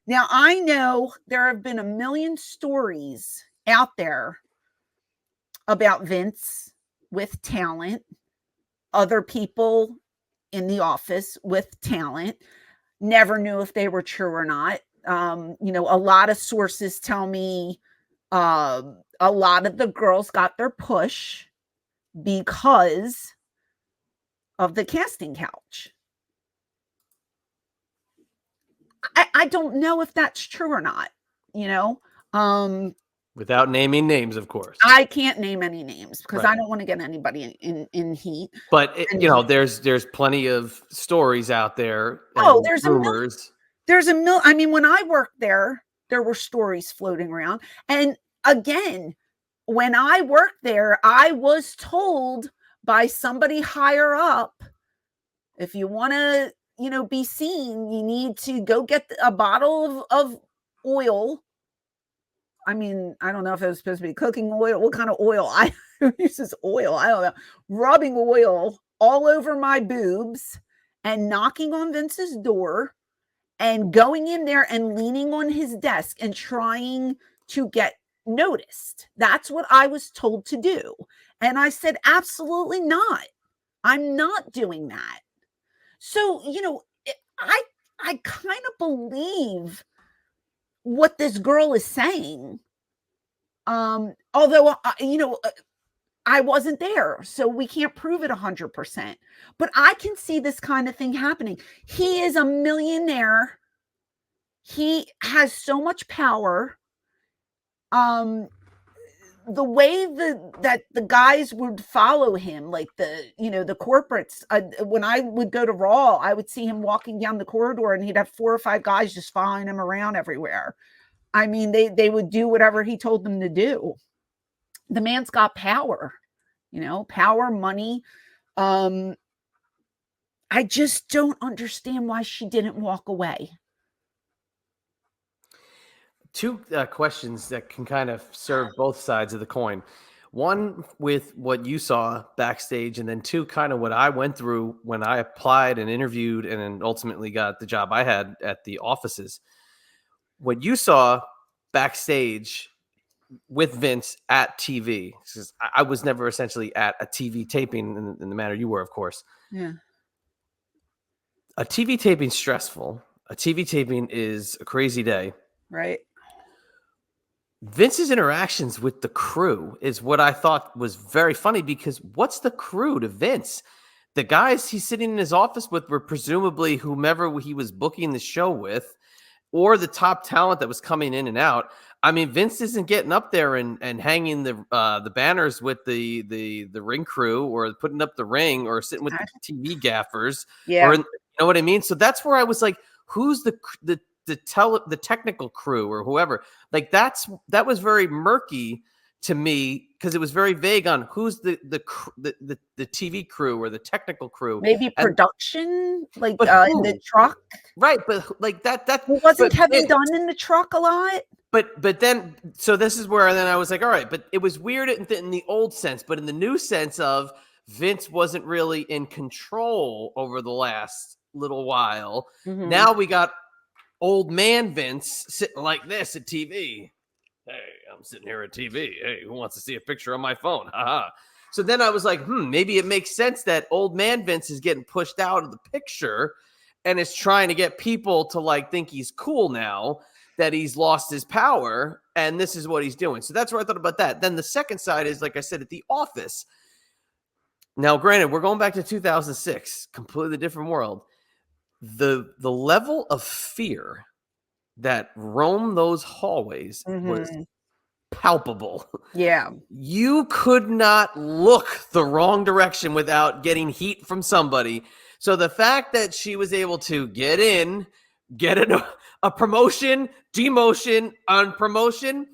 Now, I know there have been a million stories out there about Vince with talent, other people in the office with talent. Never knew if they were true or not. A lot of sources tell me a lot of the girls got their push because of the casting couch. I don't know if that's true or not, Without naming names, of course. I can't name any names because I don't want to get anybody in heat. But there's plenty of stories out there. There's rumors. I mean, when I worked there were stories floating around. And again, when I worked there, I was told by somebody higher up, if you want to, be seen, you need to go get a bottle of oil. I mean, I don't know if it was supposed to be cooking oil. What kind of oil? I uses oil. I don't know. Rubbing oil all over my boobs and knocking on Vince's door and going in there and leaning on his desk and trying to get noticed. That's what I was told to do. And I said, absolutely not. I'm not doing that. So, I kind of believe what this girl is saying. Although, I wasn't there, so we can't prove it 100%. But I can see this kind of thing happening. He is a millionaire. He has so much power. The way that the guys would follow him, like the corporates, when I would go to Raw, I would see him walking down the corridor and he'd have 4 or 5 guys just following him around everywhere. I mean, they would do whatever he told them to do. The man's got power, power, money. I just don't understand why she didn't walk away. 2 questions that can kind of serve both sides of the coin. One with what you saw backstage, and then 2, kind of what I went through when I applied and interviewed and then ultimately got the job I had at the offices. What you saw backstage with Vince at TV, because I was never essentially at a TV taping in the manner you were, of course. Yeah. A TV taping is stressful. A TV taping is a crazy day. Right. Vince's interactions with the crew is what I thought was very funny, because what's the crew to Vince? The guys he's sitting in his office with were presumably whomever he was booking the show with, or the top talent that was coming in and out. I mean, Vince isn't getting up there and hanging the banners with the ring crew, or putting up the ring, or sitting with the TV gaffers. Yeah. Or, you know what I mean? So that's where I was like, who's the technical crew or whoever? Like that was very murky to me, because it was very vague on who's the TV crew or the technical crew. Maybe production, in the truck, right? But like that wasn't Kevin Dunn in the truck a lot. But then, so this is where then I was like, all right, but it was weird in the old sense, but in the new sense of Vince wasn't really in control over the last little while. Mm-hmm. Now we got old man Vince sitting like this at TV. Hey, I'm sitting here at TV. Hey, who wants to see a picture on my phone? Haha. So then I was like, maybe it makes sense that old man Vince is getting pushed out of the picture and is trying to get people to like think he's cool now that he's lost his power, and this is what he's doing. So that's what I thought about that. Then the second side is, like I said, at the office. Now, granted, we're going back to 2006, completely different world. The level of fear that roamed those hallways was palpable. Yeah. You could not look the wrong direction without getting heat from somebody. So the fact that she was able to get in, get a promotion, demotion, on promotion,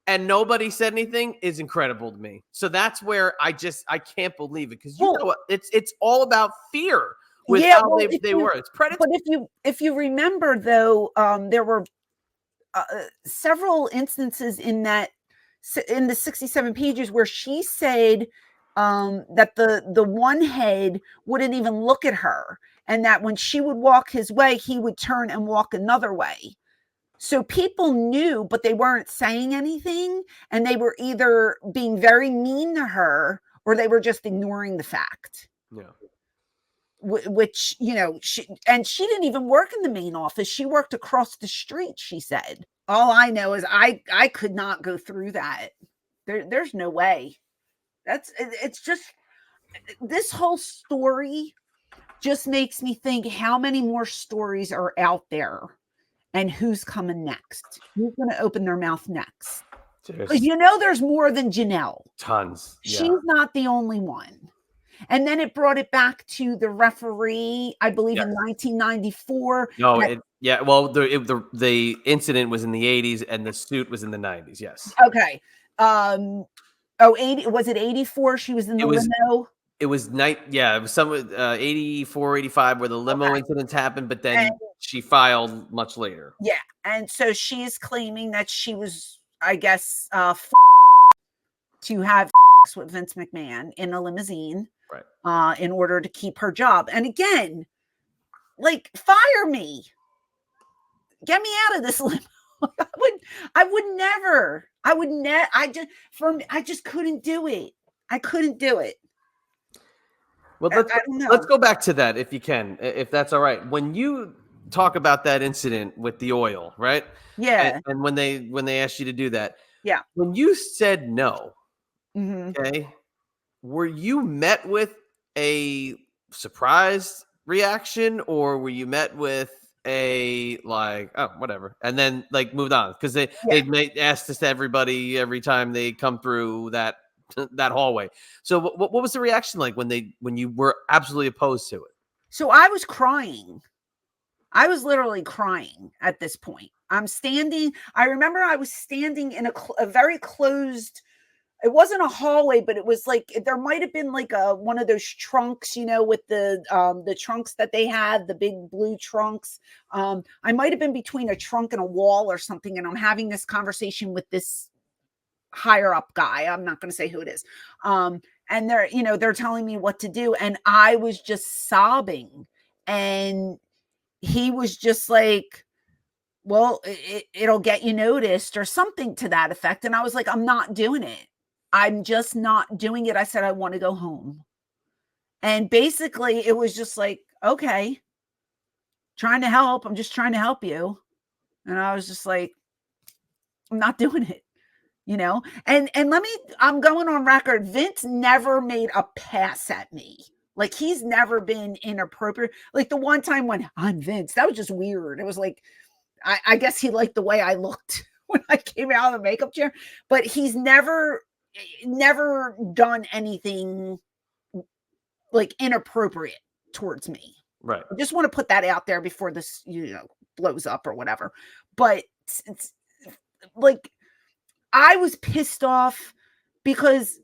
and nobody said anything is incredible to me. So that's where I can't believe it, because it's all about fear with how they were. It's predatory. But if you remember, though, there were several instances in the 67 pages where she said that the one head wouldn't even look at her, and that when she would walk his way, he would turn and walk another way. So people knew, but they weren't saying anything, and they were either being very mean to her or they were just ignoring the fact. Yeah. Which, she didn't even work in the main office. She worked across the street, she said. All I know is I could not go through that. There's no way. It's just, this whole story just makes me think how many more stories are out there and who's coming next. Who's going to open their mouth next? Because there's more than Janelle. Tons. Yeah. She's not the only one. And then it brought it back to the referee, I believe, in 1994. No, well, the incident was in the 80s and the suit was in the 90s. Yes. Okay. 80, was it 84? She was in the limo. It was it was some 84, 85 where the limo incidents happened, but then she filed much later. Yeah. And so she's claiming that she was, I guess, to have with Vince McMahon in a limousine. Right. In order to keep her job. And again, like, fire me. Get me out of this limo. I just couldn't do it. I couldn't do it. Well, let's go back to that if you can, if that's all right. When you talk about that incident with the oil, right? Yeah. And when they asked you to do that. Yeah. When you said no, okay, were you met with a surprised reaction, or were you met with a like, oh, whatever, and then like moved on? Because they ask this to everybody every time they come through that hallway. So what was the reaction like when you were absolutely opposed to it? So I was crying. I was literally crying at this point. I remember I was standing in a very closed, it wasn't a hallway, but it was like, there might have been like one of those trunks, with the trunks that they had, the big blue trunks. I might have been between a trunk and a wall or something. And I'm having this conversation with this higher up guy. I'm not going to say who it is. And they're telling me what to do. And I was just sobbing, and he was just like, well, it'll get you noticed or something to that effect. And I was like, I'm not doing it. I'm just not doing it. I said, I want to go home. And basically it was just like, okay, trying to help. I'm just trying to help you. And I was just like, I'm not doing it, and I'm going on record. Vince never made a pass at me. Like, he's never been inappropriate. Like the one time when I'm Vince, that was just weird. It was like, I guess he liked the way I looked when I came out of the makeup chair, but he's never done anything like inappropriate towards me. Right. I just want to put that out there before this, blows up or whatever. But it's like, I was pissed off because,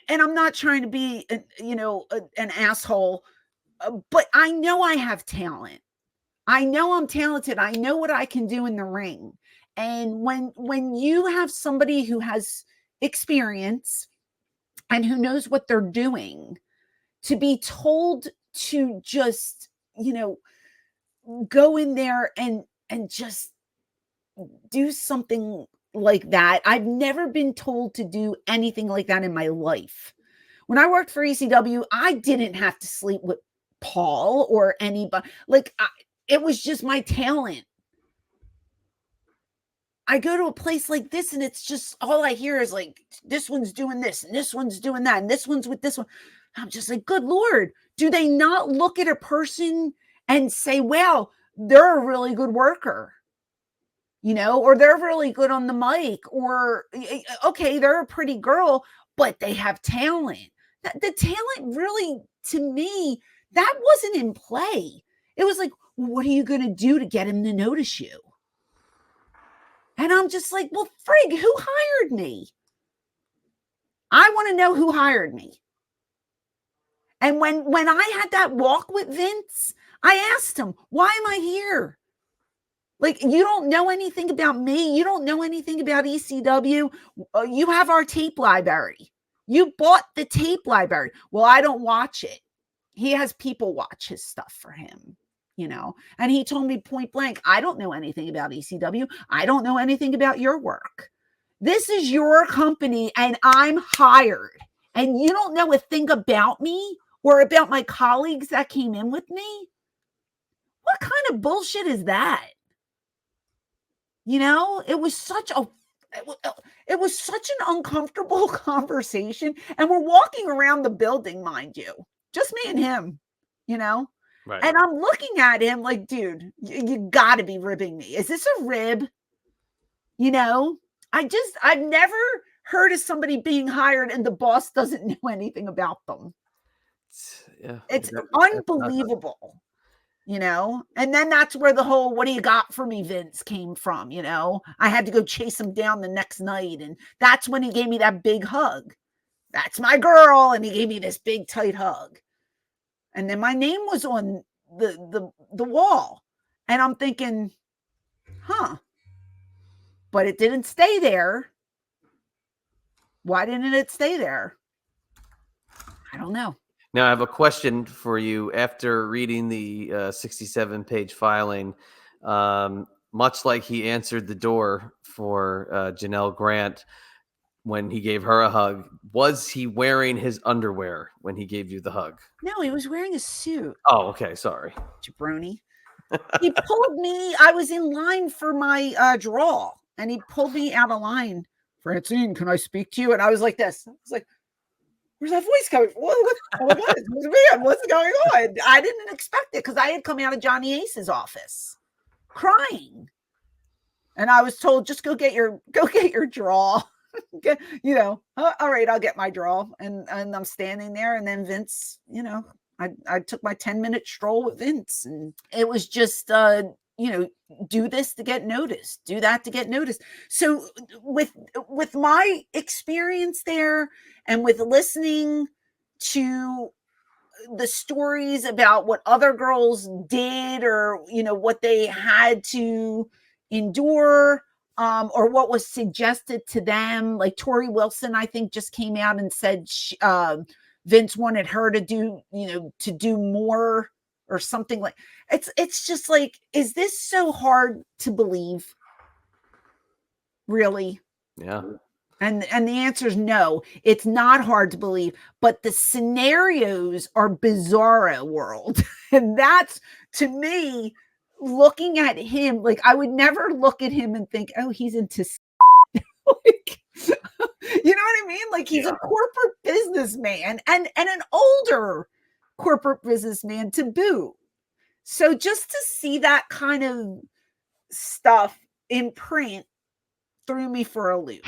and I'm not trying to be, an asshole, but I know I have talent. I know I'm talented. I know what I can do in the ring. And when you have somebody who has experience and who knows what they're doing, to be told to just, go in there and just do something like that. I've never been told to do anything like that in my life. When I worked for ECW, I didn't have to sleep with Paul or anybody. Like, it was just my talent. I go to a place like this and it's just, all I hear is like, this one's doing this and this one's doing that and this one's with this one. I'm just like, good Lord, do they not look at a person and say, well, they're a really good worker, or they're really good on the mic, or, okay, they're a pretty girl, but they have talent. The talent really, to me, that wasn't in play. It was like, what are you going to do to get him to notice you? And I'm just like, well, frig, who hired me? I want to know who hired me. And when I had that walk with Vince, I asked him, why am I here? Like, you don't know anything about me. You don't know anything about ECW. You have our tape library. You bought the tape library. Well, I don't watch it. He has people watch his stuff for him. And he told me point blank, I don't know anything about ECW. I don't know anything about your work. This is your company and I'm hired. And you don't know a thing about me or about my colleagues that came in with me? What kind of bullshit is that? It was such an uncomfortable conversation. And we're walking around the building, mind you, just me and him, Right. And I'm looking at him like, dude, you gotta be ribbing me. Is this a rib? I've never heard of somebody being hired and the boss doesn't know anything about them. Yeah, It's unbelievable. And then that's where the whole "what do you got for me, Vince" came from. I had to go chase him down the next night, and that's when he gave me that big hug. That's my girl, and he gave me this big tight hug. And then my name was on the wall, and I'm thinking, huh, but it didn't stay there. Why didn't it stay there? I don't know. Now I have a question for you. After reading the 67-page filing, much like he answered the door for Janelle Grant when he gave her a hug, was he wearing his underwear when he gave you the hug? No, he was wearing a suit. Oh, okay. Sorry. Jabroni. He pulled me. I was in line for my draw, and he pulled me out of line. Francine, can I speak to you? And I was like this. I was like, where's that voice coming from? What's going on? I didn't expect it because I had come out of Johnny Ace's office crying. And I was told, just go get your draw. All right, I'll get my draw. And I'm standing there, and then Vince, I took my 10-minute stroll with Vince, and it was just do this to get noticed, do that to get noticed. So with my experience there, and with listening to the stories about what other girls did, or what they had to endure, or what was suggested to them, like Tori Wilson, I think, just came out and said Vince wanted her to do more or something. Like it's just like, is this so hard to believe? Really? Yeah. And the answer is no, it's not hard to believe, but the scenarios are bizarro world. And that's, to me, looking at him, like I would never look at him and think, oh, he's into like, you know what I mean? Like he's a corporate businessman, and an older corporate businessman to boot. So just to see that kind of stuff in print threw me for a loop.